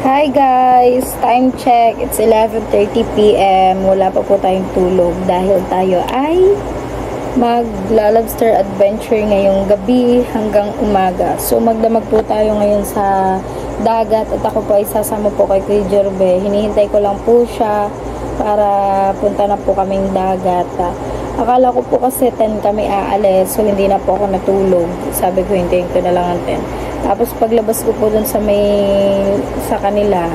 Hi guys! Time check. It's 11:30 PM. Wala pa po tayong tulog dahil tayo ay magla-lobster adventure ngayong gabi hanggang umaga. So magdamag po tayo ngayon sa dagat at ako po ay sasama po kay Kuya Jorbe. Hinihintay ko lang po siya para punta na po kaming dagat. Akala ko po kasi 10 kami aalis, so hindi na po ako natulog. Sabi ko hintayin ko na lang ang 10. Tapos paglabas ko po dun sa kanila,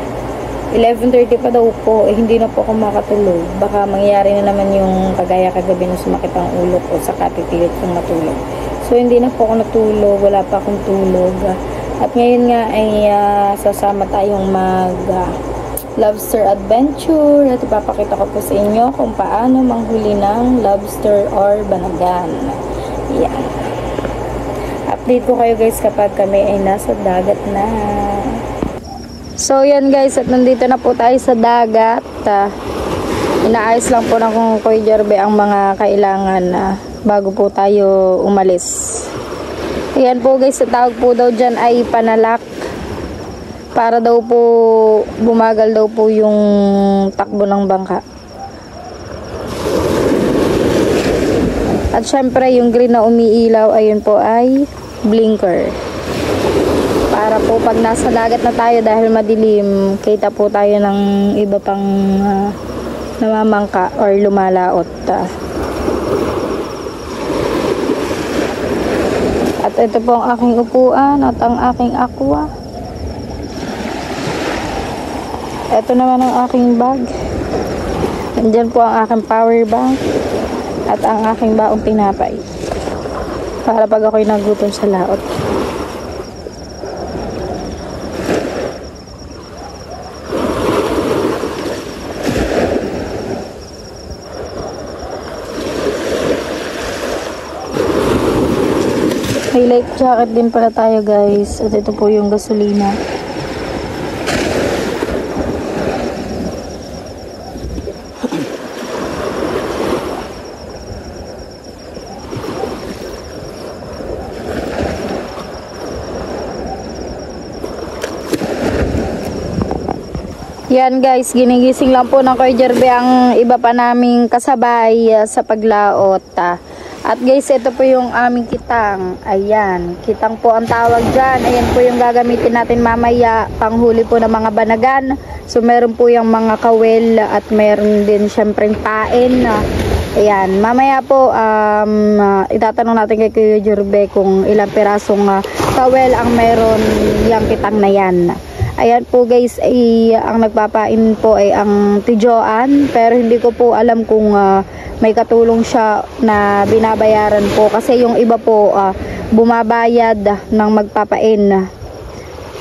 11:30 pa daw po, hindi na po ako makatulog. Baka mangyari na naman yung kagaya kagabi na sumakit ang ulo ko, saka pipilit kong matulog. So hindi na po ako natulog, wala pa akong tulog. At ngayon nga ay sasama tayong lobster adventure at ipapakita ko po sa inyo kung paano manghuli ng lobster or banagan. Yan. Update ko kayo guys kapag kami ay nasa dagat na. So yan guys, at nandito na po tayo sa dagat. Inaayos lang po ng Kuya Jorbe ang mga kailangan bago po tayo umalis. Ayan po guys, sa tawag po daw dyan ay panalak. Para daw po bumagal daw po yung takbo ng bangka. At syempre yung green na umiilaw ayun po ay blinker. Para po pag nasa dagat na tayo dahil madilim, kita po tayo ng iba pang namamangka or lumalaot. At ito po ang aking upuan at ang aking aqua. Ito naman ang aking bag. Nandyan po ang aking power bank at ang aking baong tinapay. Para pag ako'y nagutom sa laot. May life jacket din pala tayo guys. At ito po yung gasolina. Yan guys, ginigising lang po ng Kuya Jorbe ang iba pa naming kasabay sa paglaot. At guys, ito po yung aming kitang. Ayan, kitang po ang tawag dyan. Ayan po yung gagamitin natin mamaya panghuli po ng mga banagan. So meron po yung mga kawel at meron din syempreng pain. Ayan, mamaya po itatanong natin kay Kuya Jorbe kung ilang pirasong kawel ang meron yung kitang na yan. Ayan po guys, ang nagpapain po ay ang tijoan, pero hindi ko po alam kung may katulong siya na binabayaran po kasi yung iba po bumabayad ng magpapain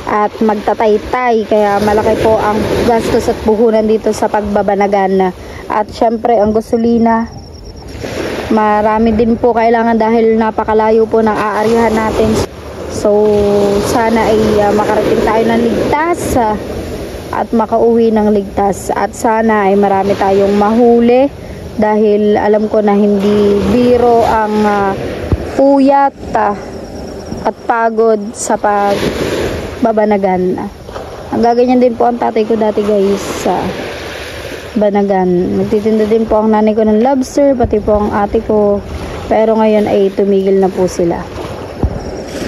at magtataytay, kaya malaki po ang gastos at puhunan dito sa pagbabanagan. At syempre ang gasolina, marami din po kailangan dahil napakalayo po ng aaryahan natin. So, sana ay makarating tayo ng ligtas at makauwi ng ligtas. At sana ay marami tayong mahuli dahil alam ko na hindi biro ang puyat at pagod sa pagbabanagan. Ang gaganyan din po ang tatay ko dati guys sa banagan. Nagtitinda din po ang nanay ko ng lobster, pati po ang ate ko. Pero ngayon ay tumigil na po sila.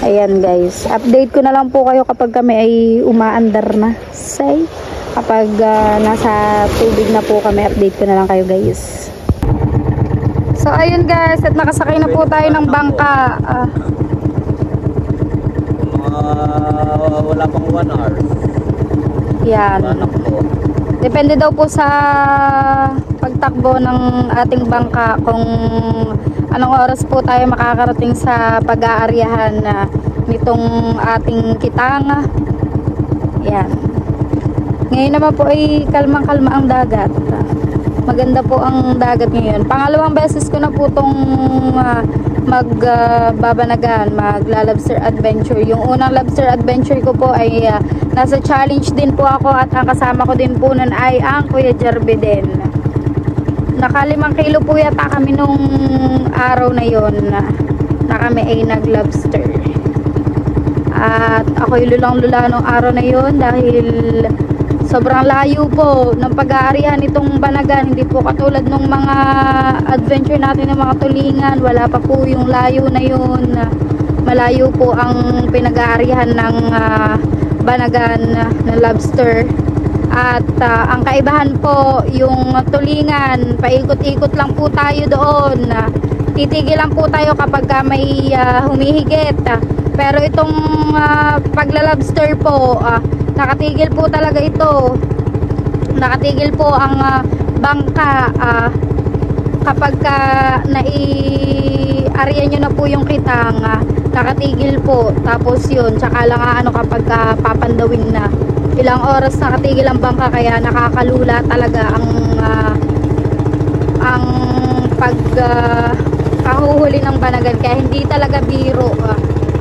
Ayan guys, update ko na lang po kayo kapag kami ay umaandar na. Say, kapag nasa tubig na po kami, update ko na lang kayo guys. So ayun guys, at nakasakay na po tayo ng bangka. Wala pang 1 hour. Yan. Depende daw po sa pagtakbo ng ating bangka kung anong oras po tayo makakarating sa pag-aaryahan nitong ating kitang. Yan. Ngayon naman po ay kalmang-kalma ang dagat. Maganda po ang dagat ngayon. Pangalawang beses ko na po itong magbabanagan, magla-lobster adventure. Yung unang lobster adventure ko po ay nasa challenge din po ako at ang kasama ko din po nun ay ang Kuya Jorbe din. Naka 5 kilo po yata kami nung araw na yon na kami ay nag-lobster. At ako'y lulang-lula nung araw na yun dahil sobrang layo po ng pag-aarihan itong Banagan. Hindi po katulad ng mga adventure natin ng mga tulingan. Wala pa po yung layo na yun. Malayo po ang pinag-aarihan ng Banagan na lobster. At ang kaibahan po, yung tulingan, paikot-ikot lang po tayo doon. Titigil lang po tayo kapag may humihigit. Pero itong paglalobster po, nakatigil po talaga ito. Nakatigil po ang bangka kapag nai-area nyo na po yung kitang, nakatigil po. Tapos yun, tsaka lang kapag papandawin na. Ilang oras nakatigil ang bangka, kaya nakakalula talaga ang pagkahuhuli ng Banagan. Kaya hindi talaga biro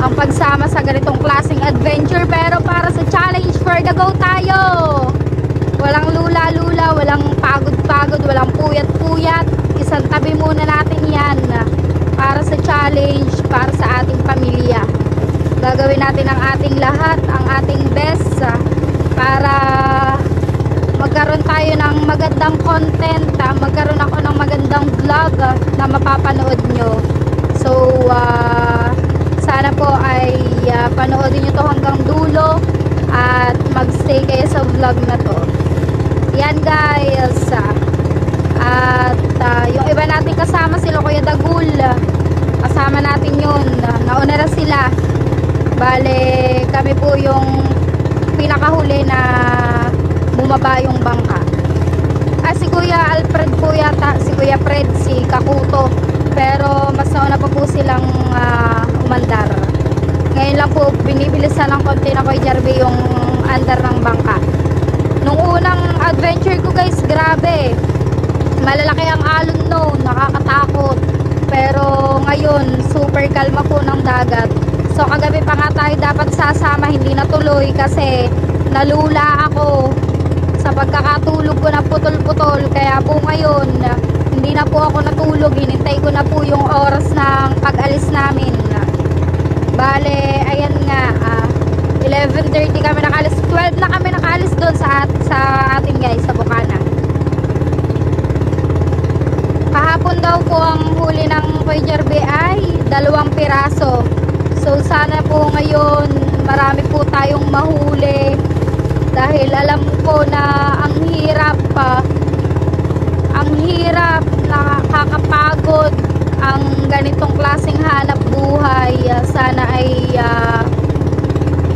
ang pagsama sa ganitong klaseng adventure. Pero para sa challenge for the go tayo. Walang lula-lula, walang pagod-pagod, walang puyat-puyat. Isang tabi muna natin yan para sa challenge, para sa ating pamilya. Gagawin natin ang ating lahat, ang ating best para magkaroon tayo ng magandang content, magkaroon ako ng magandang vlog na mapapanood nyo. So sana po ay panoodin nyo to hanggang dulo at magstay kayo sa vlog na to. Yan guys. At yung iba natin kasama, sila Kuya Dagul, kasama natin yun. Nauna na sila. Bale kami po yung pinakahuli na bumaba yung bangka. Si Kuya Alfred po yata, si Kuya Fred, si Kakuto, pero mas nauna pa po silang umandar. Ngayon lang po binibilisan ng konti na Kuya Jerby yung andar ng bangka. Nung unang adventure ko guys, grabe, malalaki ang alon noon, nakakatakot. Pero ngayon super kalma po ng dagat. So kagabi pa nga tayo dapat sasama, hindi natuloy kasi nalula ako sa pagkakatulog ko na putol-putol. Kaya po ngayon hindi na po ako natulog, hinintay ko na po yung oras ng pag-alis namin. Bale ayan nga, 11:30 kami nakalis, 12 na kami nakalis doon sa atin guys, sa Bukana. Kahapon daw po ang huli ng Kuya Jerby ay 2 piraso. So sana po ngayon marami po tayong mahuli dahil alam ko na ang hirap nakakapagod ang ganitong klaseng hanap buhay. Sana ay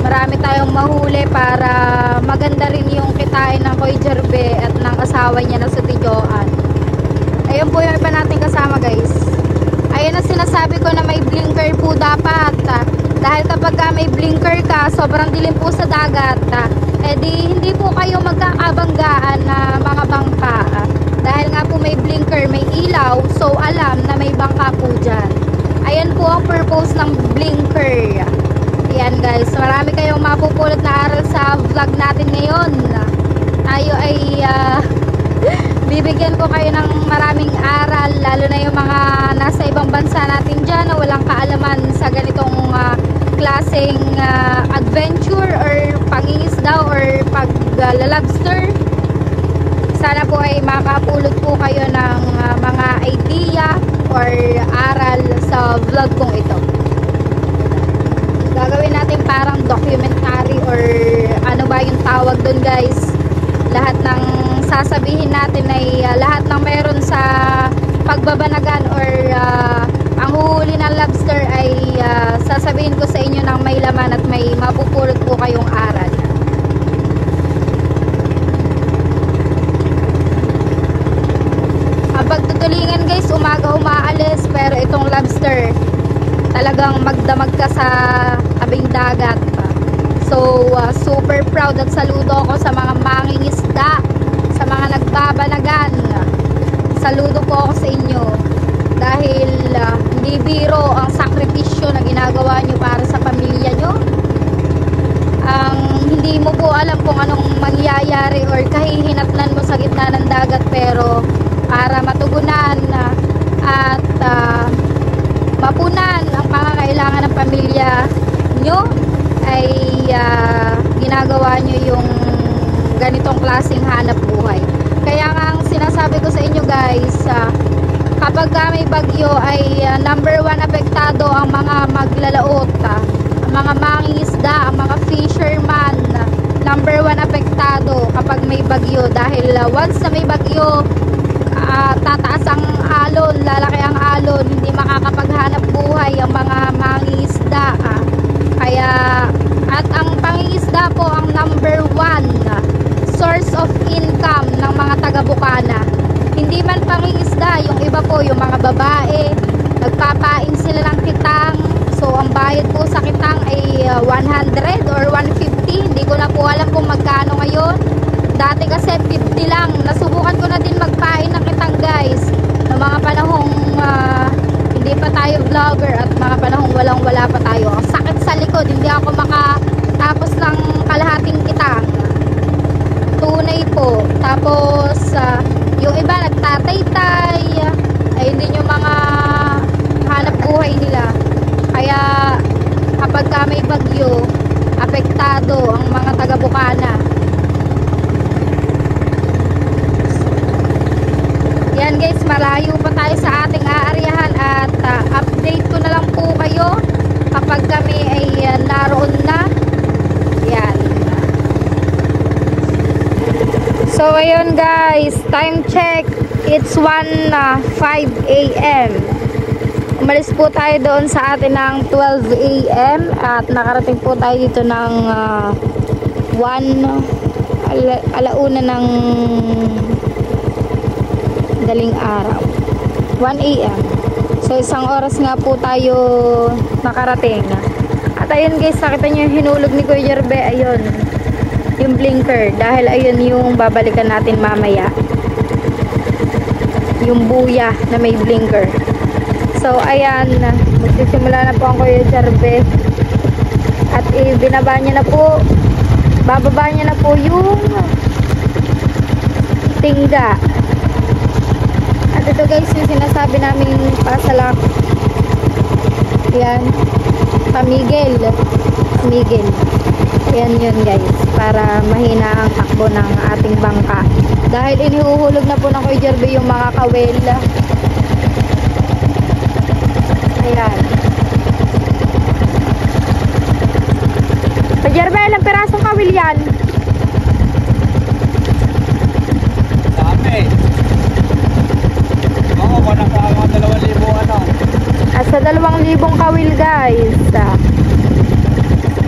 marami tayong mahuli para maganda rin yung kitain ng Kuya Jerby at ng asawa niya na sa Tijoan. Ayun po yung iba natin kasama guys. Ayun ang sinasabi ko na may blinker po dapat. Dahil kapag may blinker ka, sobrang dilim po sa dagat. Hindi po kayo magkakabanggaan na mga bangka. Dahil nga po may blinker, may ilaw, so alam na may bangka po dyan. Ayan po ang purpose ng blinker. Ayan guys, marami kayong mapupulot na aral sa vlog natin ngayon. Tayo ay bibigyan ko kayo ng maraming aral, lalo na yung mga nasa ibang bansa natin dyan na walang kaalaman sa ganitong klaseng adventure or pangingisda or paglalobster. Sana po ay makapulot po kayo ng mga idea or aral sa vlog kong ito. Gagawin natin parang documentary or ano ba yung tawag doon guys. Lahat ng sasabihin natin ay lahat ng meron sa pagbabanagan or ang huhuli ng lobster ay sasabihin ko sa inyo ng may laman at may mapupulot po kayong aral. Ang pagtutulingan guys, umaga umaalis, pero itong lobster talagang magdamag ka sa tabing dagat. So super proud at saludo ako sa mga mangingisda, sa mga nagbabanagan. Saludo po ako sa inyo dahil hindi biro ang sakripisyo na ginagawa nyo para sa pamilya nyo. Hindi mo po alam kung anong mangyayari or kahihinatnan mo sa gitna ng dagat, pero para matugunan at mapunan ang pangangailangan ng pamilya nyo ginagawa nyo yung ganitong klaseng hanap buhay. Kaya nga ang sinasabi ko sa inyo guys, kapag may bagyo ay number one apektado ang mga maglalaot, ang mga mangingisda, ang mga fisherman, number one apektado kapag may bagyo, dahil once na may bagyo, tataas ang alon, lalaki ang alon, hindi makakapaghanap buhay ang mga mangingisda. Kaya at ang pangingisda po ang number one source of income ng mga taga-Bukana. Hindi man pangingisda, yung iba po, yung mga babae, nagpapain sila ng kitang. So ang bayad po sa kitang ay 100 or 150. Hindi ko na po alam kung magkano ngayon. Dati kasi 50 lang. Nasubukan ko na din magpain ng kitang guys, ng mga panahong hindi pa tayo vlogger at mga panahong wala pa tayo. Ang sakit sa likod, hindi ako makatapos ng kalahating kitang. Tunay po. Tapos yung iba nagtatay-tay, ay hindi yung mga hanap buhay nila. Kaya kapag may bagyo, apektado ang mga taga-Bukana. Yan guys, malayo pa tayo sa ating aaryahan at update ko na lang po kayo kapag kami ay naroon na. Yan. So ayun guys, time check, it's 1:05 AM. Umalis po tayo doon sa atin ng 12 AM at nakarating po tayo dito ng alauna ng daling araw, 1 AM. So isang oras nga po tayo nakarating. At ayun guys, nakita nyo yung hinulog ni Kuya Jerbe, ayun yung blinker, dahil ayun yung babalikan natin mamaya, yung buya na may blinker. So ayan, magsisimula na po ang Kuya Jerbe at binaba niya na po, bababa niya na po yung tingga. At ito guys, yung sinasabi namin pasalak, yan, pamigil. Yan yun guys, para mahina ang takbo ng ating bangka, dahil inihuhulog na po ng Kuya Jerbe yung mga kawel. Ayan. Kuya Jerbe, ilang pirasong kawil yan? Dami. Oo, kung nasa mga 2,000 ano. Sa 2,000 kawil guys,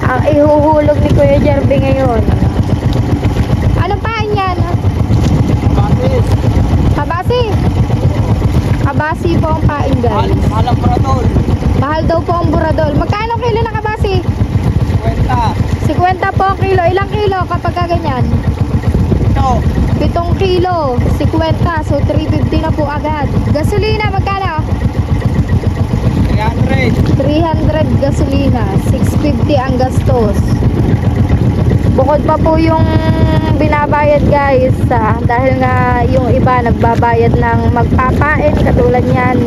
ang ihuhulog ni Kuya Jerbe ngayon. Anong pain yan? Kabasi. Kabasi po ang pain guys. Mahal ang buradol. Mahal daw po ang buradol. Magkano kilo na kabasi? 50. 50 po ang kilo. Ilang kilo kapag ganyan? Ito. 7 kilo. 50. So 350 na po agad. Gasolina magkano? 300 gasolina, 650 ang gastos. Bukod pa po yung binabayad guys, dahil nga yung iba nagbabayad ng magpapain katulad yan,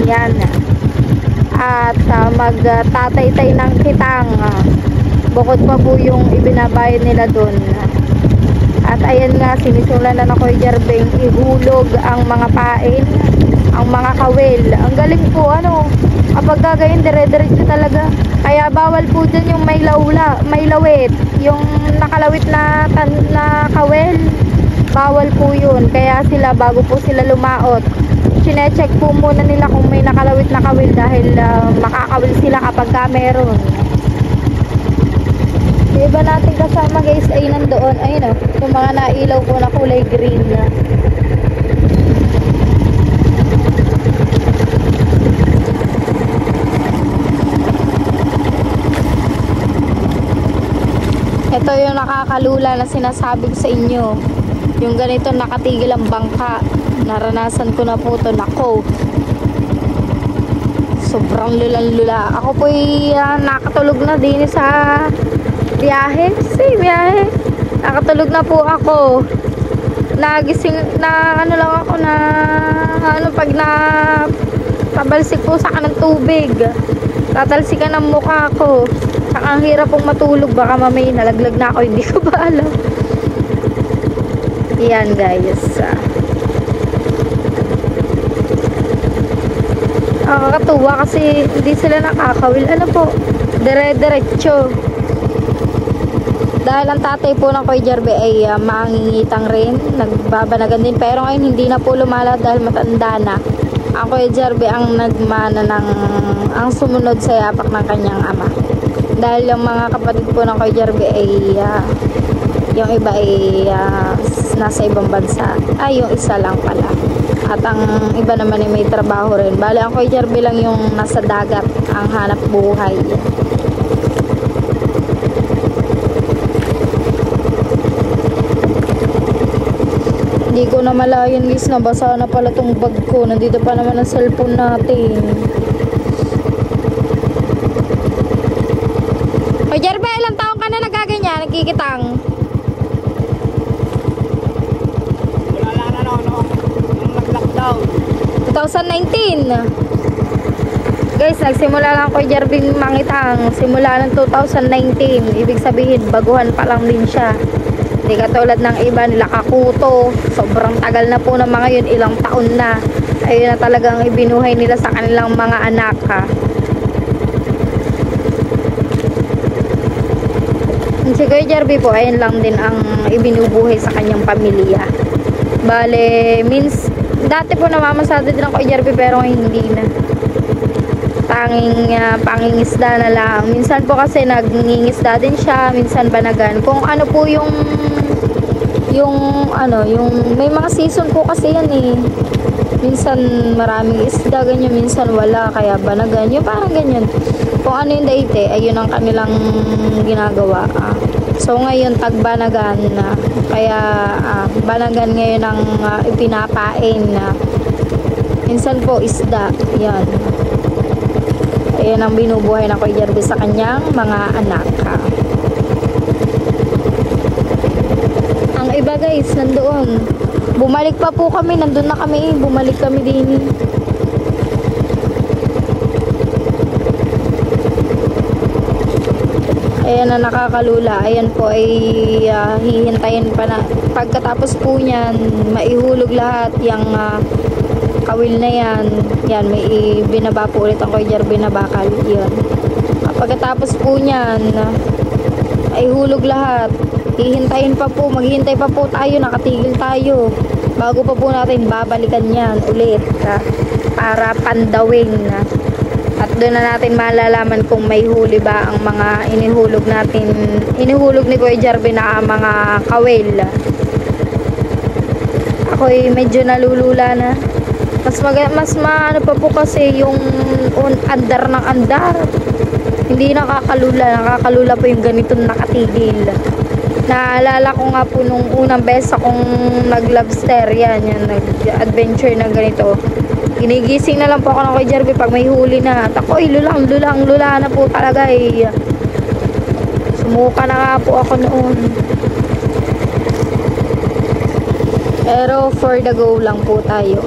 at magtataytay ng kitang. Bukod pa po yung ibinabayad nila dun. At ayan nga, sinisimulan na Kuya Jerbe ihulog ang mga pain, ang mga kawel. Ang galing po, kapag gagayin, dire-diretso talaga. Kaya bawal po dyan yung may lawit, yung nakalawit na kawel, bawal po yun. Kaya sila, bago po sila lumaot, chinecheck po muna nila kung may nakalawit na kawel, dahil makakawil sila kapag meron. Yung iba natin kasama guys ay nandoon, ayun yung mga nailaw po na kulay green na. Ito yung nakakalula na sinasabi ko sa inyo. Yung ganito nakatigil ang bangka. Naranasan ko na po ito. Nako. Sobrang lulang-lula. Ako po nakatulog na din sa biyahe. Nakatulog na po ako. Nagising na lang ako na pag na pabalsik po sa kanang tubig. tatalsikan ang mukha ko. Saka ang hirap pong matulog, baka mamay nalaglag na ako, hindi ko ba alam. Yan guys. Nakakatuwa kasi hindi sila nakakawil. Ano po? Dire-diretso. Dahil ang tatay po ng Kuya Jerby ay mangingitang rin. Nagbabanagan din. Pero ngayon hindi na po lumalad dahil matanda na. Ang Kuya Jerby ang nagmana ng ang sumunod sa yapak ng kanyang ama. Dahil yung mga kapatid po ng Kuya Jerby ay yung iba ay nasa ibang bansa. Ay, yung isa lang pala. At ang iba naman ay may trabaho rin. Bale, ang Kuya Jerby lang yung nasa dagat ang hanap buhay. Hindi ko na malayan guys, nabasa na pala tong bag ko. Nandito pa naman ang cellphone natin. Kuya Jerby, ilang taong ka na nagaganyan? Nagkikitang? Wala na nung nag-lockdown. 2019. Guys, nagsimula lang Kuya Jerby mangitang. Simula ng 2019. Ibig sabihin, baguhan pa lang din siya. Hindi katulad ng iba nila kakuto. Sobrang tagal na po ng mga yun, ilang taon na. Ayun na talagang ibinuhay nila sa kanilang mga anak ha. Si Kuya Jerby po, ayun lang din ang ibinubuhay sa kanyang pamilya. Bale, dati po namamasada din ang Kuya Jerby pero hindi na. Pangingisda na lang. Minsan po kasi nagngingisda din siya, minsan banagan. Kung ano po yung may mga season po kasi yan eh. Minsan maraming isda ganyan, minsan wala, kaya banagan. Yung parang ganyan. Kung ano yung daite, ayun ang kanilang ginagawa. So ngayon tagbanagan na. Kaya banagan ngayon ang ipinapain na. Minsan po isda. Yan. Ayan ang binubuhay na Kuya Jerby sa kanyang mga anak. Ang iba guys, nandoon. Bumalik pa po kami, nandun na kami. Bumalik kami din. Ayan na nakakalula. Ayan po ay hihintayin pa na. Pagkatapos po niyan, maihulog lahat yung kawil na yan. Yan, may binaba po ulit ang Kuya Jerby na bakal. Yun. Pagkatapos po niyan, ay hulog lahat. Hihintayin pa po, maghihintay pa po tayo, nakatigil tayo. Bago pa po natin babalikan yan ulit para pandawin. At doon na natin malalaman kung may huli ba ang mga inihulog ni Kuya Jerby na mga kawil. Ako'y medyo nalulula na. Mas maano pa po kasi yung andar ng andar. Hindi nakakalula po yung ganitong nakatigil. Naalala ko nga po nung unang beses akong nag-lobster yan, nag-adventure na ganito. Ginigising na lang po ako ng Kuya Jerby pag may huli na. At ako lula na po talaga eh. Sumuka na nga po ako noon. Pero for the go lang po tayo.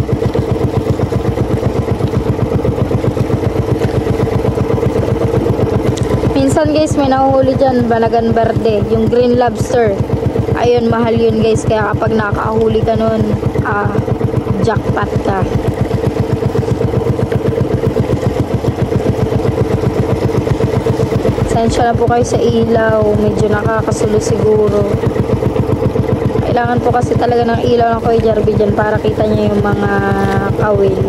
Minsan guys, may nahuhuli dyan, Banagan Verde, yung green lobster. Ayun, mahal yun guys. Kaya kapag nakahuli ka nun, jackpot ka. Sensya na po kayo sa ilaw. Medyo nakakasulo siguro. Kailangan po kasi talaga ng ilaw ng Kuya Jerby dyan para kita niya yung mga kawil.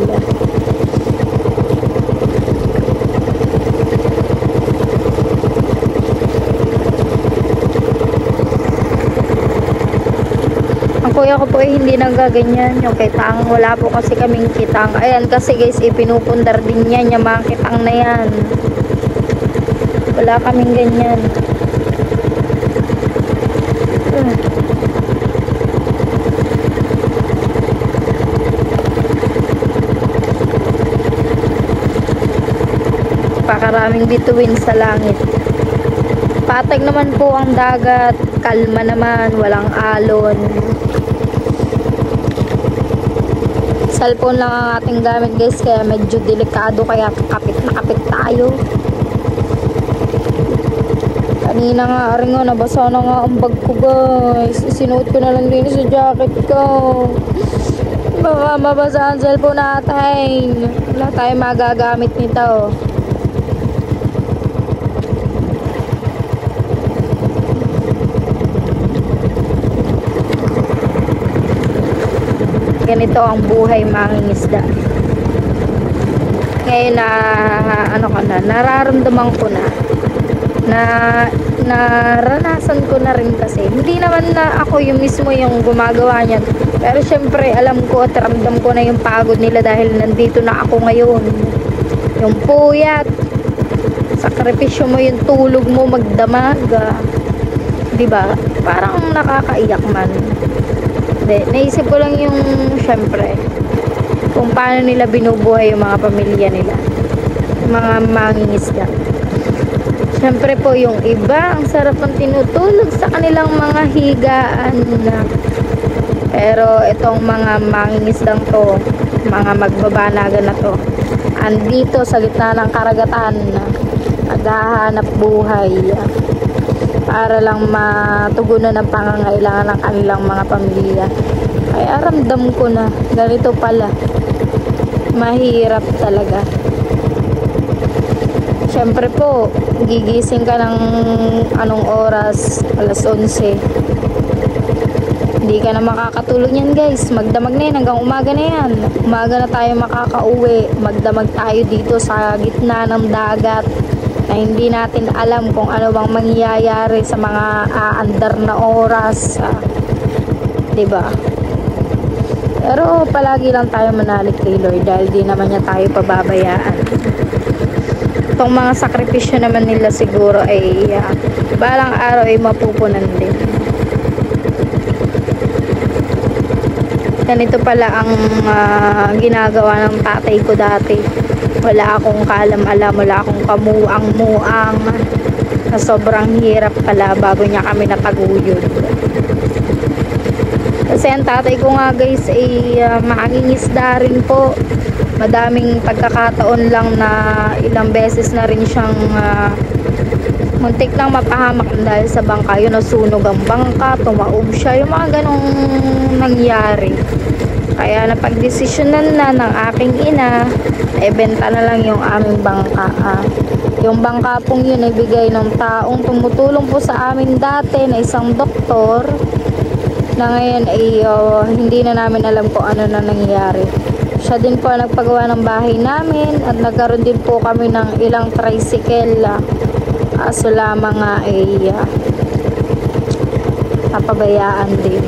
Kuya ko po hindi nang gaganyan yung kitang. Wala po kasi kaming kitang. Ayan kasi guys, ipinupundar din yan yung mga kitang na yan. Wala kaming ganyan. Pakaraming bituin sa langit. Patag naman po ang dagat. Kalma naman, walang alon. Cellphone lang ang ating gamit guys, kaya medyo delikado, kaya kapit na kapit tayo. Kanina nga rin nga, nabasa na nga ang bag ko guys. Sinuot ko na lang din sa jacket ko. Baka mabasa ang cellphone natin. Wala tayong magagamit nito. Ganito ang buhay mangingisda. Ngayon na nararamdaman ko na naranasan ko na rin kasi. Hindi naman na ako yung mismo yung gumagawa niyan. Pero syempre alam ko at ramdam ko na yung pagod nila dahil nandito na ako ngayon. Yung puyat, sakripisyo mo, yung tulog mo magdamag. Diba? Parang nakakaiyak man. Naisip ko lang yung syempre kung paano nila binubuhay yung mga pamilya nila, yung mga mangingisda. Syempre po yung iba ang sarap ng tinutulog sa kanilang mga higaan na. Pero itong mga mangingisdang to, mga magbabanagan na to, andito sa gitna ng karagatan, naghahanap buhay para lang matugunan ang pangangailangan ng kanilang mga pamilya. Kaya ramdam ko na ganito pala, mahirap talaga. Syempre po, gigising ka ng anong oras, alas 11, hindi ka na makakatulog yan guys. Magdamag na yan hanggang umaga na yan. Umaga na tayo makakauwi, magdamag tayo dito sa gitna ng dagat na hindi natin alam kung ano bang mangyayari sa mga aandar na oras, diba? Pero palagi lang tayo manalig kay Lord dahil di naman niya tayo pababayaan. Itong mga sakripisyo naman nila siguro ay balang araw ay mapupunan din. Ganito pala ang ginagawa ng tatay ko dati. Wala akong kaalam-alam, wala akong kamuang-muang, na sobrang hirap pala bago niya kami nataguyod. Kasi ang tatay ko nga guys ay mangingisda rin po. Madaming pagkakataon lang na ilang beses na rin siyang muntik lang mapahamak dahil sa bangka. Yun, nasunog ang bangka, tumaob siya, yung mga ganong nangyari. Kaya napagdesisyonan na ng aking ina, ibenta na lang yung aming bangka. Yung bangka pong yun ay bigay ng taong tumutulong po sa amin dati na isang doktor, na ngayon ay hindi na namin alam kung ano na nangyari. Siya din po ang nagpagawa ng bahay namin at nagkaroon din po kami ng ilang tricycle. Kaso lamang nga ay napabayaan din.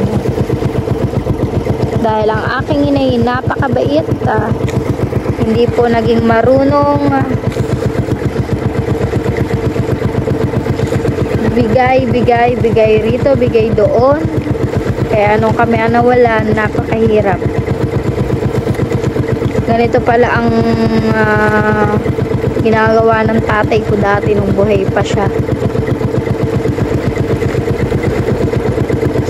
Dahil ang aking inay napakabait, hindi po naging marunong bigay rito, bigay doon. Kaya nung kami nawalan, napakahirap. Ganito pala ang ginagawa ng tatay ko dati nung buhay pa siya.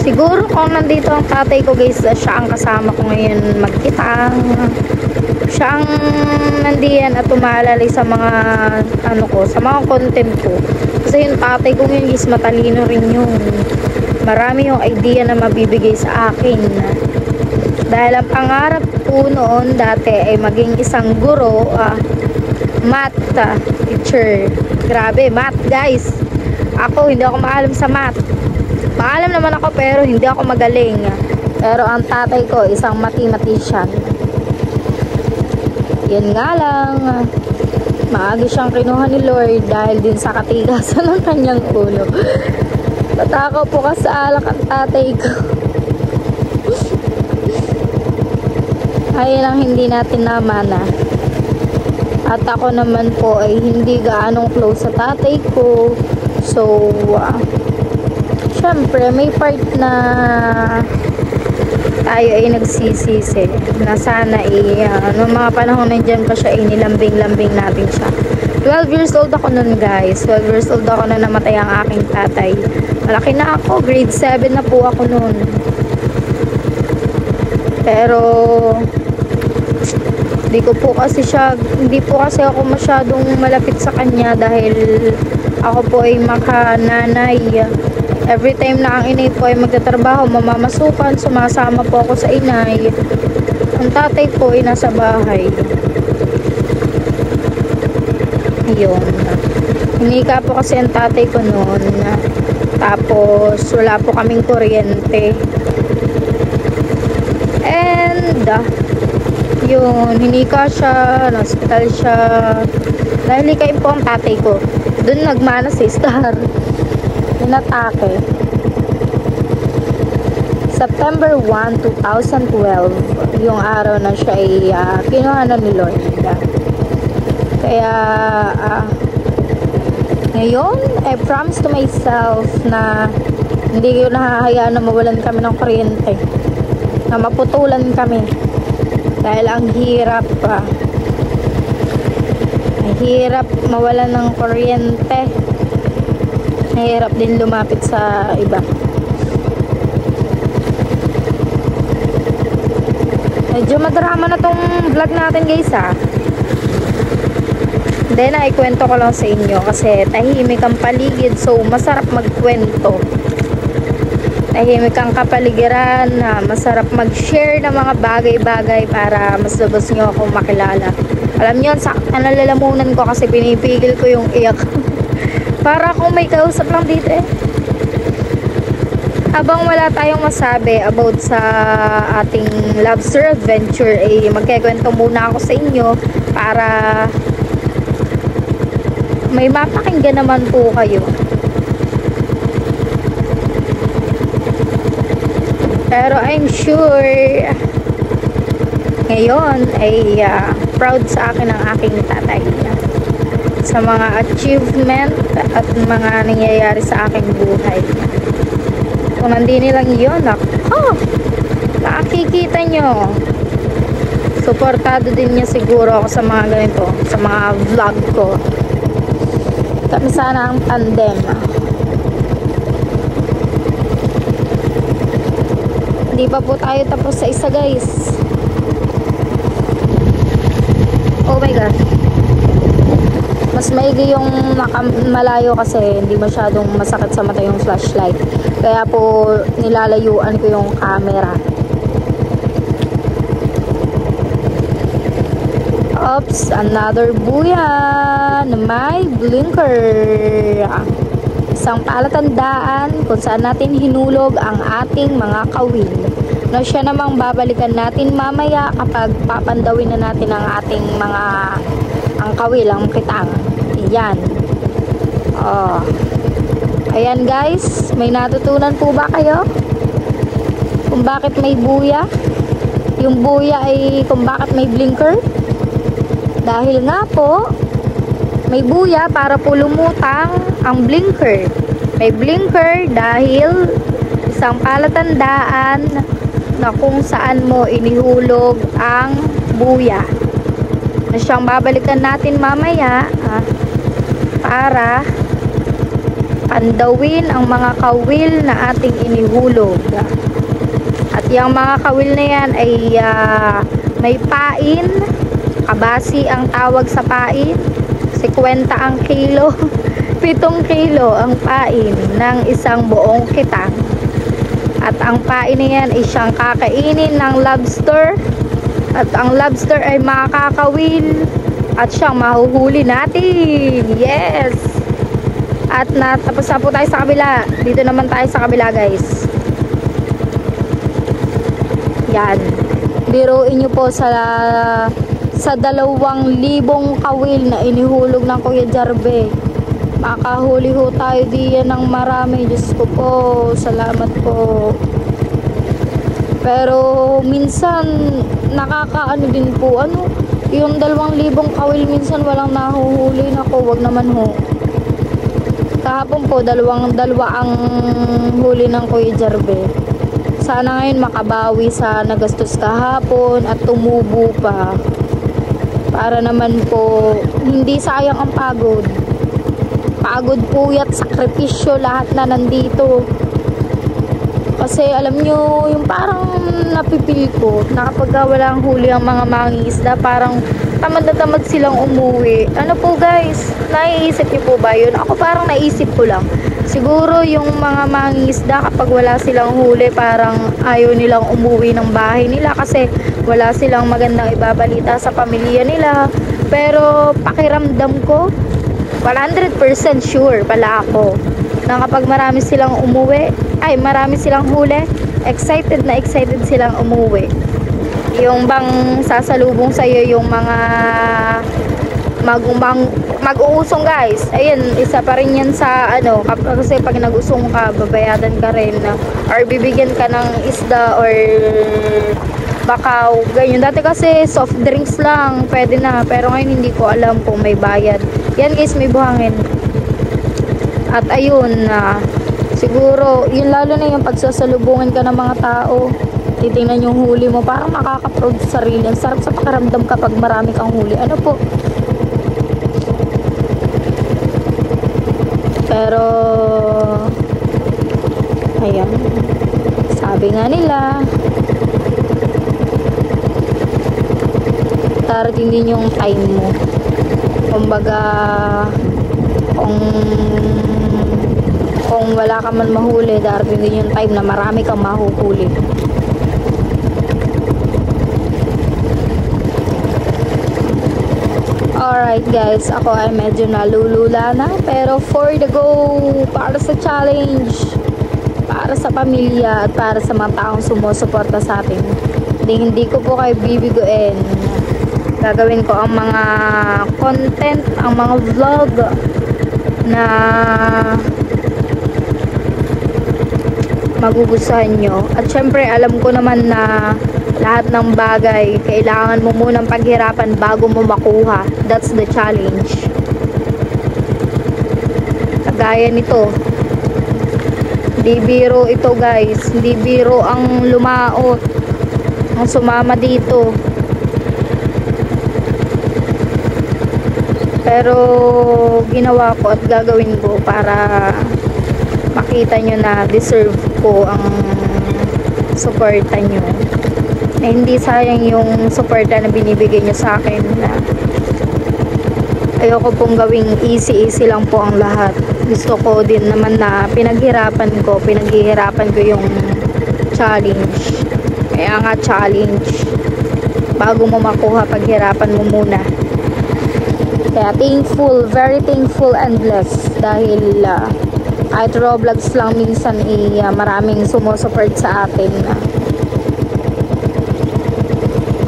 Siguro kung nandito ang tatay ko guys, siya ang kasama ko ngayon magkitang. Siya ang nandiyan at tumalalay sa mga sa mga content ko. Kasi yung tatay ko ngayon is matalino rin yun. Marami yung idea na mabibigay sa akin. Dahil ang pangarap ko noon dati ay maging isang guro, math teacher. Grabe, math guys. Ako, hindi ako maalam sa math. Maalam naman ako pero hindi ako magaling. Pero ang tatay ko, isang mathematician. Yan nga lang, maaga siyang kinuha ni Lord dahil din sa katigasan ng kanyang ulo. Tatakaw po ka sa alak ang tatay ko. Ay lang hindi natin namana. At ako naman po ay hindi gaanong close sa tatay ko. So, syempre may part na tayo ay nagsisisi na sana noong mga panahon nandiyan pa siya, nilambing-lambing natin siya. 12 years old ako nun guys. 12 years old ako na namatay ang aking tatay. Malaki na ako. Grade 7 na po ako nun. Pero Hindi po kasi ako masyadong malapit sa kanya dahil ako po ay makananay. Every time na ang inay po ay magtatrabaho, mamamasukan, sumasama po ako sa inay. Ang tatay po ay nasa bahay. Ayun. Hinika po kasi ang tatay ko noon. Tapos wala po kaming kuryente. And yun, hinika siya, na-hospital siya. Dahil hikain po ang tatay ko. Doon nagmana si Star. Inatake. September 1, 2012, yung araw na siya ay kinuha na ni Lord. Kaya ngayon, I promise to myself na hindi ko nahahayaan na mawalan kami ng kuryente, na maputulan kami dahil ang hirap mahirap mawalan ng kuryente. Mahirap din lumapit sa iba. Medyo madrama na tong vlog natin, guys, Then, ikwento ko lang sa inyo kasi tahimik ang paligid, so masarap magkwento. Tahimik ang kapaligiran, masarap mag-share ng mga bagay-bagay para mas lubos nyo akong makilala. Alam nyo, nalalamunan ko kasi pinipigil ko yung iyak. Para akong may kausap lang dito Habang wala tayong masabi about sa ating lobster adventure, magkikwento muna ako sa inyo para may mapakinggan naman po kayo. Pero I'm sure ngayon ay proud sa akin ang aking tatay sa mga achievement at mga nangyayari sa aking buhay. Kung nandini lang yun, makikita nyo. Suportado din niya siguro ako sa mga ganito, sa mga vlog ko. Kami sana ang tandem. Hindi pa po tayo tapos sa isa, guys. Oh my god. Mas maigi yung malayo kasi hindi masyadong masakit sa mata yung flashlight. Kaya po nilalayuan ko yung camera. Oops, another buya na may blinker. Isang palatandaan kung saan natin hinulog ang ating mga kawil. Na siya namang babalikan natin mamaya kapag papandawin na natin ang ating mga kawil, ang kitang. Ayan. Ayan, guys, may natutunan po ba kayo? Kung bakit may buya? Yung buya ay kung bakit may blinker? Dahil nga po, may buya para po lumutang ang blinker. May blinker dahil isang palatandaan na kung saan mo inihulog ang buya. Na siyang babalikan natin mamaya para pandawin ang mga kawil na ating inihulog. At yung mga kawil na yan ay may pain. Kabasi ang tawag sa pain. 50 ang kilo. 7 kilo ang pain ng isang buong kitang. At ang pain na yan ay siyang kakainin ng lobster. At ang lobster ay makakawil. At siyang mahuhuli natin. Yes! At natapos na po tayo sa kabila. Dito naman tayo sa kabila, guys. Yan. Biruin nyo po sa 2,000 kawil na inihulog ng Kuya Jarbe. Makahuli ho tayo diyan ng marami. Diyos ko po. Salamat po. Pero minsan nakakaano din po. Yung 2,000 kawil minsan walang nahuhuli. Naku, wag naman ho. Kahapon po, dalawa ang huli ng Kuya Jarbe. Sana ngayon makabawi sa nagastos kahapon at tumubo pa. Para naman po, hindi sayang ang pagod. Pagod, puyat, sakripisyo, lahat na nandito. Kasi alam nyo, yung parang napipil ko na kapag walang huli ang mga mangingisda, parang tamad na tamad silang umuwi. Ano po guys, naiisip niyo po ba yun? Ako parang naisip ko lang. Siguro yung mga mangingisda kapag wala silang huli, parang ayaw nilang umuwi ng bahay nila kasi wala silang magandang ibabalita sa pamilya nila. Pero pakiramdam ko, 100% sure pala ako na kapag marami silang marami silang huli, excited silang umuwi. Yung bang sasalubong sa iyo yung mga mag-uusong guys. Ayun, isa pa rin yan sa ano, kasi pag nag-usong ka, babayadan ka rin or bibigyan ka ng isda or bakaw, ganyan. Dati kasi soft drinks lang, pwede na. Pero ngayon hindi ko alam kung may bayad. Yan guys, may buhangin. At ayun, siguro, yun lalo na yung pagsasalubungan ka ng mga tao. Titingnan yung huli mo, parang makaka-proud sa sarili. Ang sarap sa pakiramdam kapag marami kang huli. Ano po? Pero, ayan. Sabi nga nila, darating din yung time mo. Kumbaga, kung wala ka man mahuli, darating din yung time na marami kang mahuhuli. Alright guys, ako ay medyo nalulula na, pero for the go, para sa challenge, para sa pamilya at para sa mga taong sumusuporta sa atin, hindi ko po kayo bibiguin. Gagawin ko ang mga content, ang mga vlog na magugustuhan nyo. At syempre alam ko naman na lahat ng bagay kailangan mo munang paghirapan bago mo makuha. That's the challenge. Kagaya nito, hindi biro ito guys, hindi biro ang lumaot, ang sumama dito. Pero ginawa ko at gagawin ko para makita nyo na deserve ko ang suporta nyo, na hindi sayang yung suporta na binibigay nyo sa akin. Na ayoko pong gawing easy lang po ang lahat. Gusto ko din naman na pinaghirapan ko yung challenge. Kaya nga challenge, bago mo makuha, paghirapan mo muna. Kaya thankful, very thankful and blessed dahil kahit Roblox lang minsan maraming sumusupport sa atin.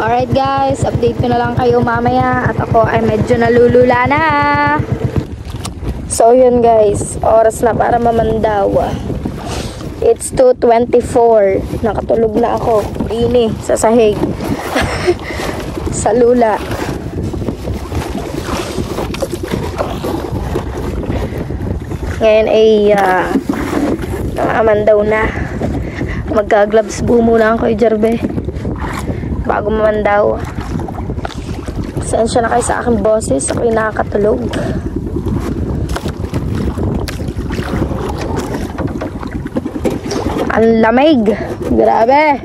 Alright guys, update ko na lang kayo mamaya at ako ay medyo nalulula na. So yun guys, oras na para mamandaw. It's 2:24. Nakatulog na ako. Ini sa sahig. Sa lula. Ngayon ay mamandaw na. Magka-gloves buo muna ako kay Jerbe bago mamandaw. Sensya na kayo sa aking boses, ako'y nakakatulog. Ang lamig, grabe.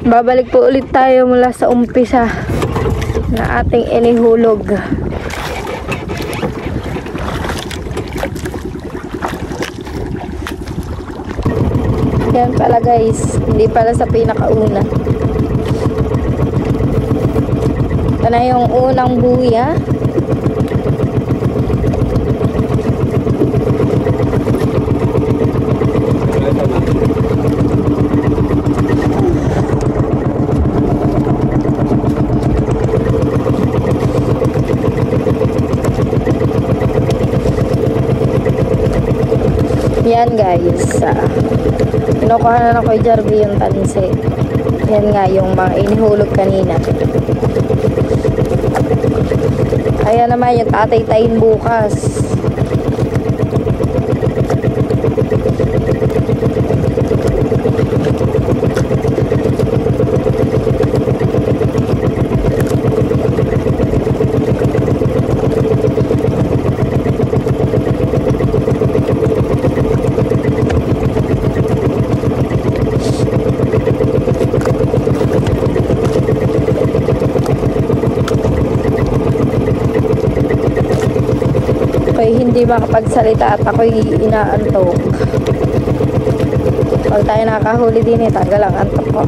Babalik po ulit tayo mula sa umpisa na ating inihulog. Yan pala guys, hindi pala sa pinakauna. Ito na yung unang buya. Yan guys, kinukuha na ako kay Jarby yung tanse. Yan nga yung mga inihulog kanina. Ayan naman yung tatay-tayin bukas. ako'y hindi makapagsalita at ako'y inaantok. Pag tayo nakahuli din tanggal ang antok ko.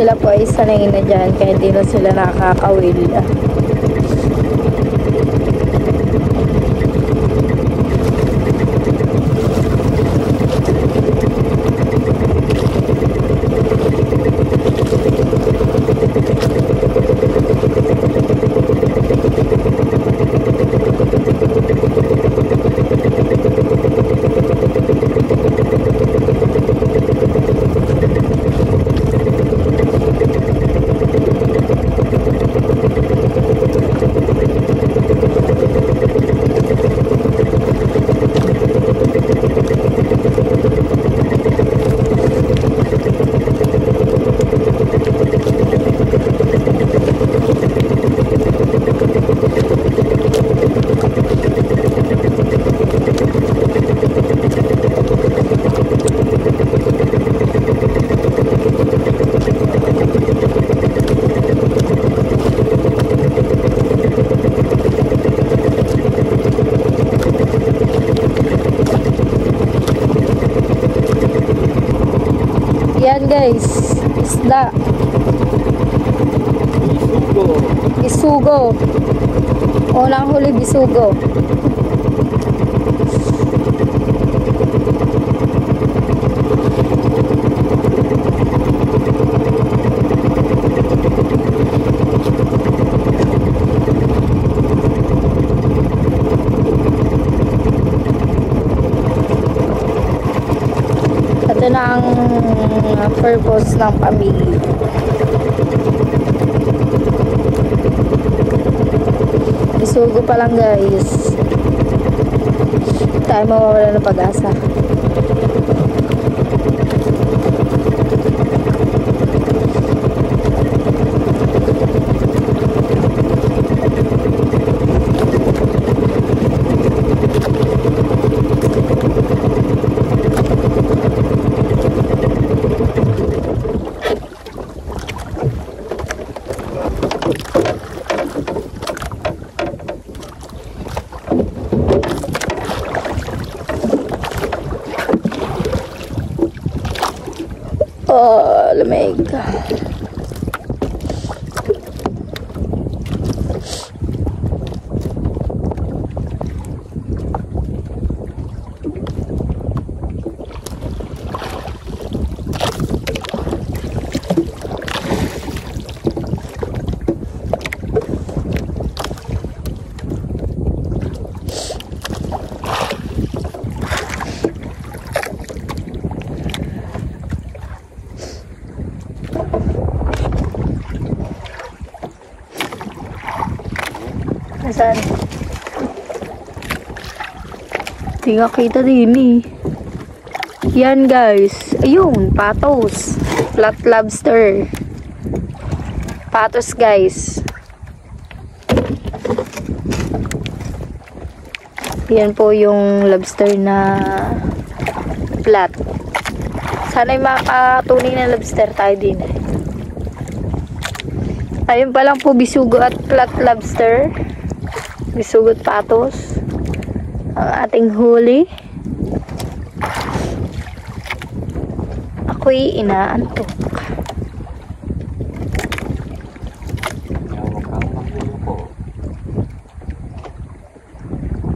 Sila po ay sanay na dyan kaya hindi na sila nakakawil. Yan guys, isda. Bisugo. Unang huli bisugo. Ito na ang purpose ng pamili. Isugo pa lang guys. Tayo mawawala ng pag-asa. Oh, lamig. Nasaan? Di nga kita din eh. Yan guys. Ayun, patos. Flat lobster. Patos guys. Yan po yung lobster na flat. Sana'y makatuning na lobster tayo din eh. Ayun pa lang po bisugo at flat lobster. Bisugo at patos. Ang ating huli. Ako'y inaantok.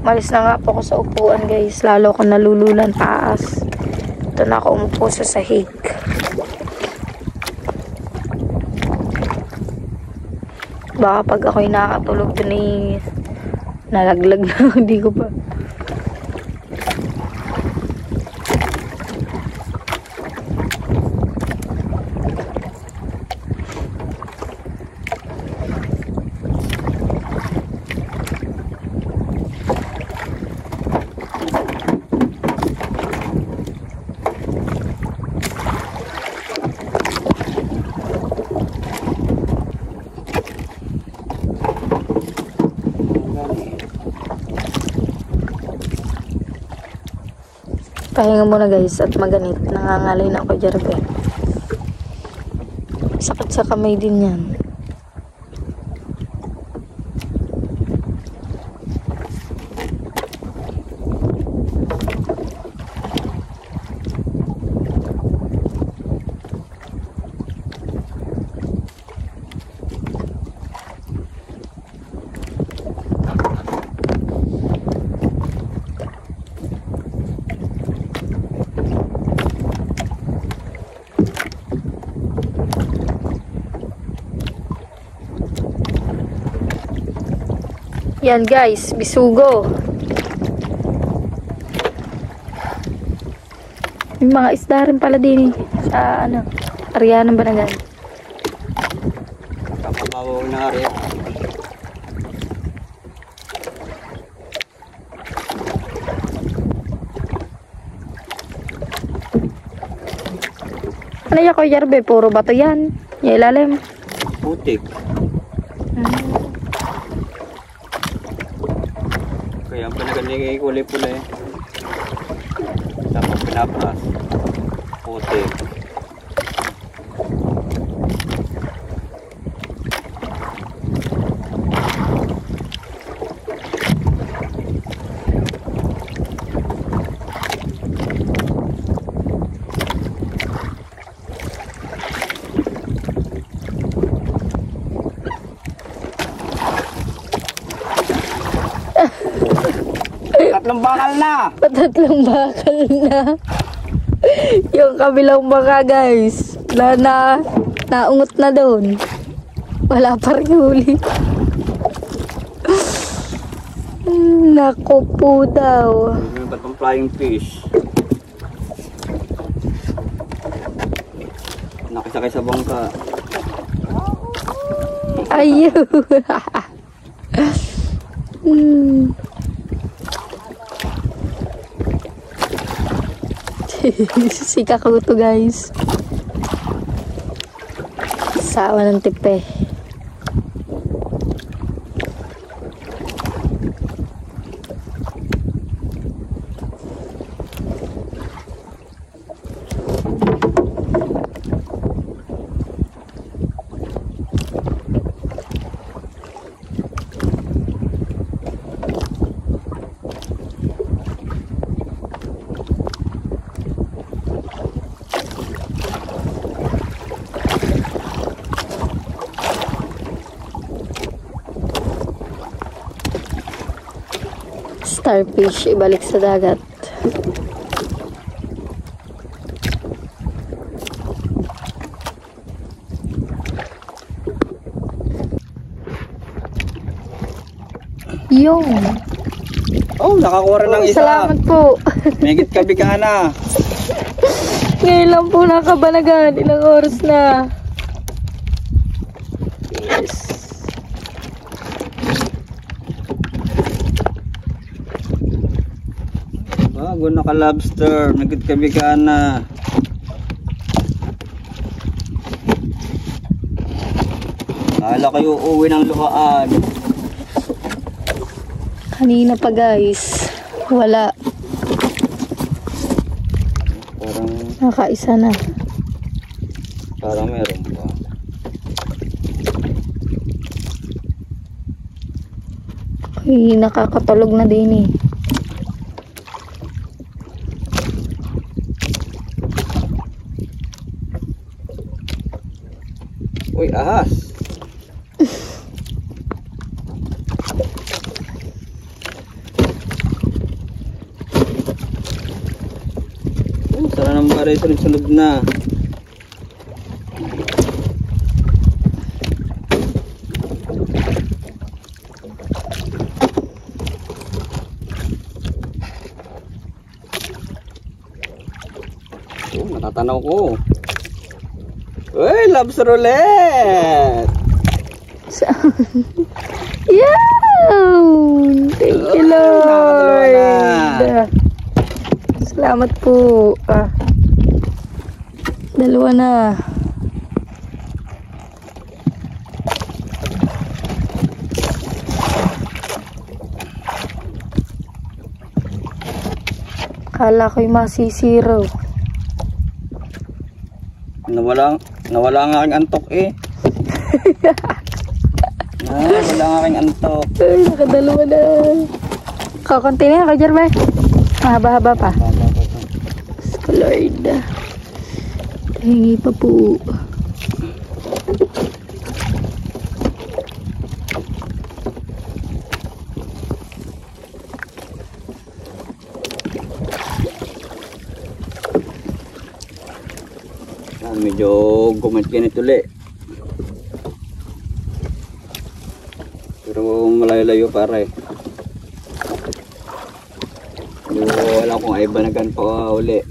Malis na nga po ako sa upuan guys. Lalo ko nalululan taas. Ito na ako umupo sa sahig. Baka pag ako'y nakatulog dun eh, nalaglag na. Hindi ko pa. Pahinga muna guys at maganit. Nangangalay na ako, Jerbe. Sakit sa kamay din yan. Yan guys, bisugo. May mga isda rin pala din eh. Sa ano, area ng Banagan. Kapabawaw na rin. Ano yan ko, Jerbe? Puro bato yan. Yung ilalim. Putik. Kaya pala ganyan kulay pula eh. Tapos pinapas. Putik. Tatlong bakal na. Patatlong bakal na. Yung kabilang baka guys. Naungot na doon. Wala pa rin huli. Naku po daw. May batong flying fish. Nakisakay sa bangka. Ayun. Si Kakuto guys. Sawa ng tipe. Starfish, ibalik sa dagat. Yung. Oh, nakakuha rin ng isa. Salamat po. Megit kabika na. Ngayon lang po nakabanagan. Ilang oras na. Yes. Bago naka-lobster, megit kabika na. Kala kayo uuwi ng luhaan. Kanina pa guys. Wala. Parang Nakaisa na. meron pa. Ay, nakakatulog na din eh. Uy, ahas. Sara ng baray, sunod na. Tatanaw ko. Uy, lobster roulette! Yan! Thank you, Lord. Salamat po. Dalawa na. Kala ko'y masisiro. Nawala nga aking antok eh. Wala nga aking antok. Ay, nakadalawa na. Kakunti na yan, Kuya Jerbe. Mahaba-haba pa. Lord. Hingi pa po. Medyo gumatganit ulit. Pero malayo-layo pare. Wala kong ay banagan pa uli.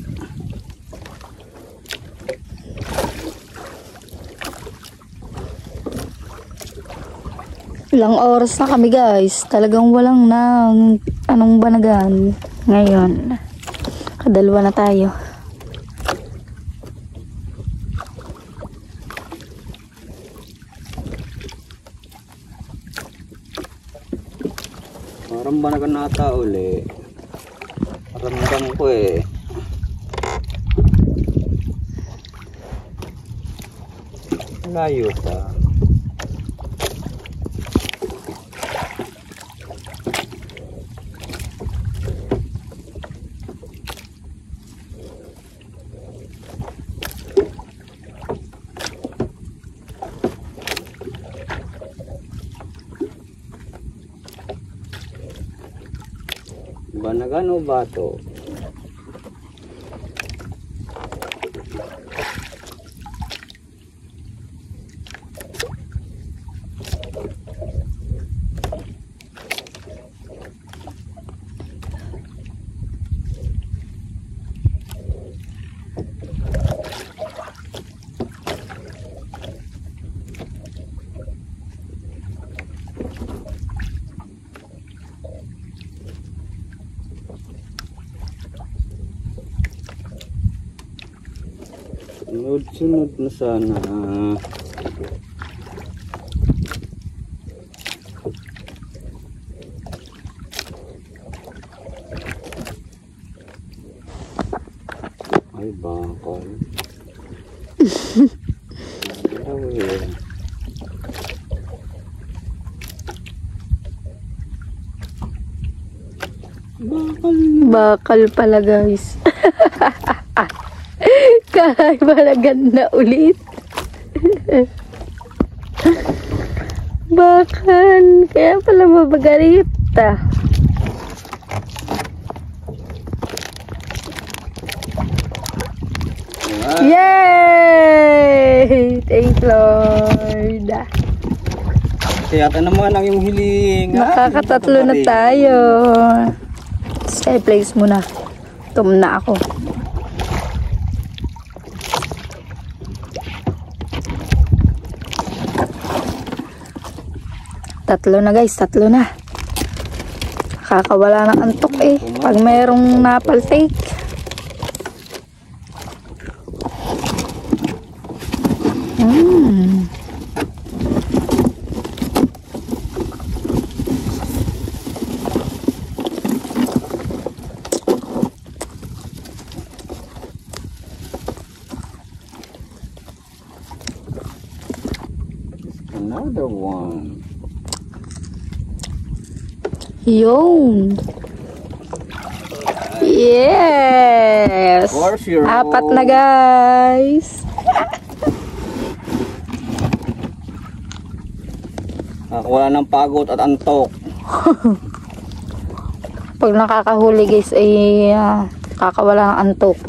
Ilang oras na kami guys. Talagang walang nang anong banagan. Ngayon. Kadalawa na tayo. Parang banagan na ata uli. Ramdam ko eh. Layo pa. Banagan o bato? Sunod na sana. Ay, bakal. Bakal pala guys. Kahit banagan na ulit. Bakal. Kaya pala mabagarita. Yay! Thank Lord. Kaya naman ang yung hiling. Nakakatatlo na tayo. Sky place muna. Tum na ako. Tatlo na guys, tatlo na. Kakawala ng antok eh. Pag mayroong napaltake. Another one. Yun. Yes. Apat na guys. Wala ng pagod at antok. Pag nakakahuli guys ay kakawala ng antok.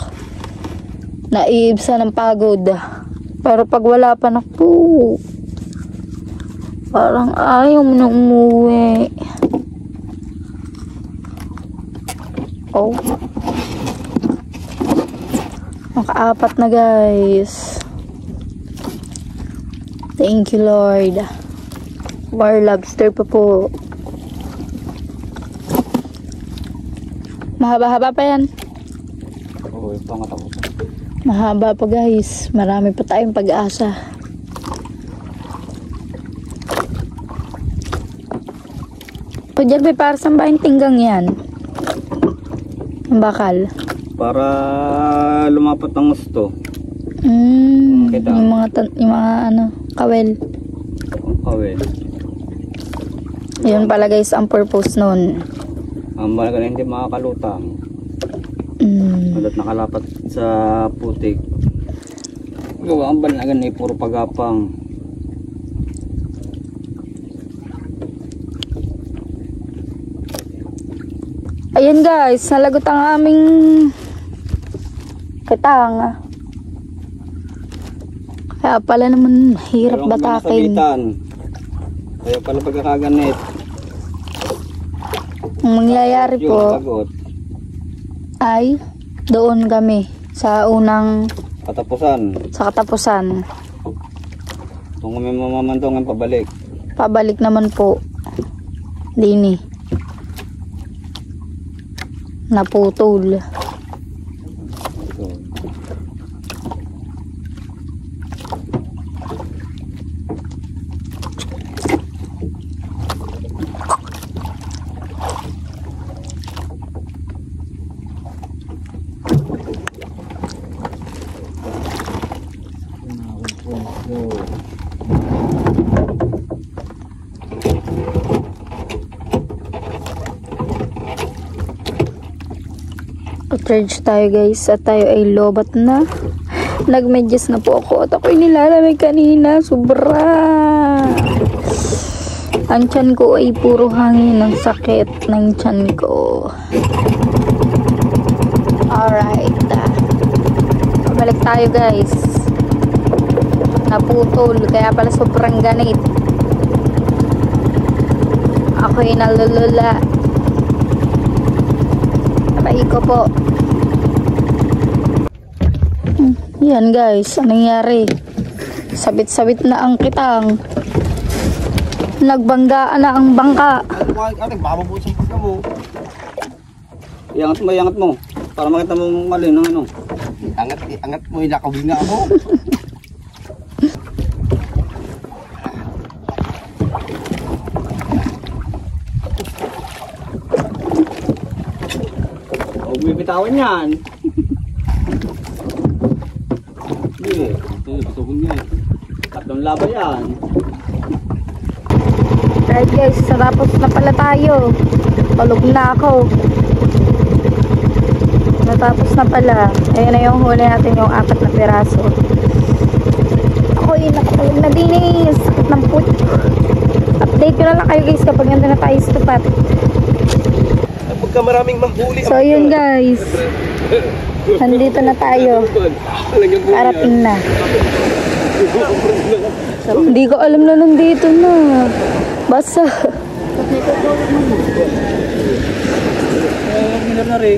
Naiibsa ng pagod. Pero pag wala pa na po, parang ayaw mo na umuwi. Oh. Naka-apat na guys. Thank you Lord. More lobster pa po. Mahaba-haba pa yan. Oo, pangat ako. Mahaba pa guys. Marami pa tayong pag-asa. Kuya Jerby, para saan ba yung tinggang yan? Ang bakal. Para lumapat ang gusto. Kita. Yung mga ano, kawel. Ang kawel. Yun pala guys ang purpose nun. Ang malaga na hindi makakalutang. Madat nakalapat sa putik. Gawa ang banagan na puro pagapang. Ayan guys, nalagot ang aming kitang. Kaya pala naman hirap batakin. Kaya pala pagkakaganit. Ang mangyayari po ay doon kami sa unang katapusan. Kung kami mamamantongan pabalik. Pabalik naman po. Dini. Naputol. Charge tayo guys at tayo ay lobat na. Nagmedyas na po ako at ako'y nilalamig kanina. Sobra. Ang tiyan ko ay puro hangin ng sakit ng tiyan ko. Alright. Balik tayo guys. Naputol kaya pala sobrang ganit. Ako'y nalulula. Aray ko po. Yan guys, anong nangyari? Sabit-sabit na ang kitang. Nagbanggaan na ang bangka. Ate, bababusin pagka mo. Iangat mo. Para makita mo mali ng ano. Angat mo, hinakawin nga ako. Huwag bibitawan yan. Ito niya. Tatlong laban yan. Right guys, natapos na pala tayo. Tulog na ako. Natapos na pala. Ayun na yung huli natin, yung 4 na piraso. Ako nakatulog na din eh. Sakit ng puto. Update ko na lang kayo guys kapag nandun na tayo sa tupat. Pagka maraming mahuli. So yun guys. Nandito na tayo. Parating na. Hindi ko alam na nandito na. Basta. Minor na rin.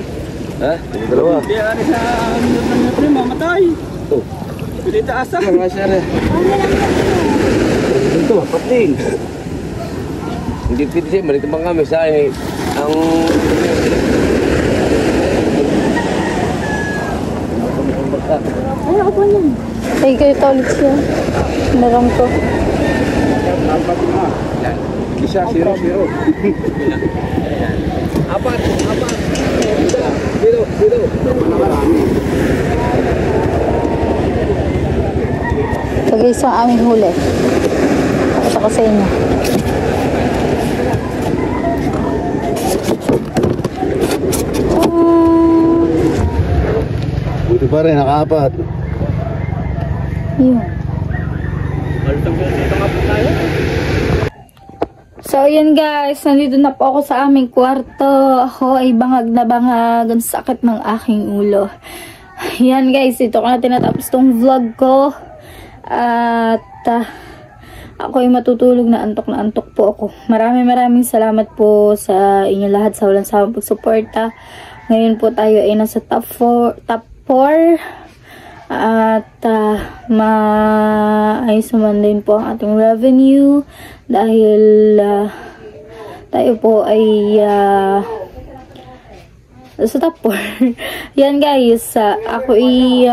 Ha? Dalawa. Hindi ari sa minor na rin. Mamatay. Pili taas ah. Mga siya rin. Ito, pating. Hindi pwede siya. Malito bang kami sa ang... Ay, ako po yan. Ay, kayo toilet siya. Narang to. Isa, 0-0. Apat. 0. So guys, ang aming huli. Pakita ko sa inyo. Buti pa rin, nakaapat. Yun. So, yun guys. Nandito na po ako sa aming kwarto. Ako ay bangag na bangag. Ang sakit ng aking ulo. Yan guys. Ito ko na tinatapos tong vlog ko. At ako ay matutulog na antok po ako. Maraming salamat po sa inyo lahat sa walang sawang pagsuporta. Ngayon po tayo ay nasa top 4. at maayos naman din po ang ating revenue dahil tayo po ay sa top 4. Yan guys, ako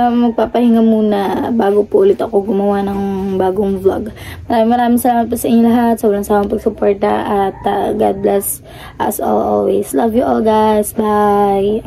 magpapahinga muna bago po ulit ako gumawa ng bagong vlog. Maraming salamat po sa inyo lahat. Sobrang sama pagsuporta at God bless us all always. Love you all guys. Bye!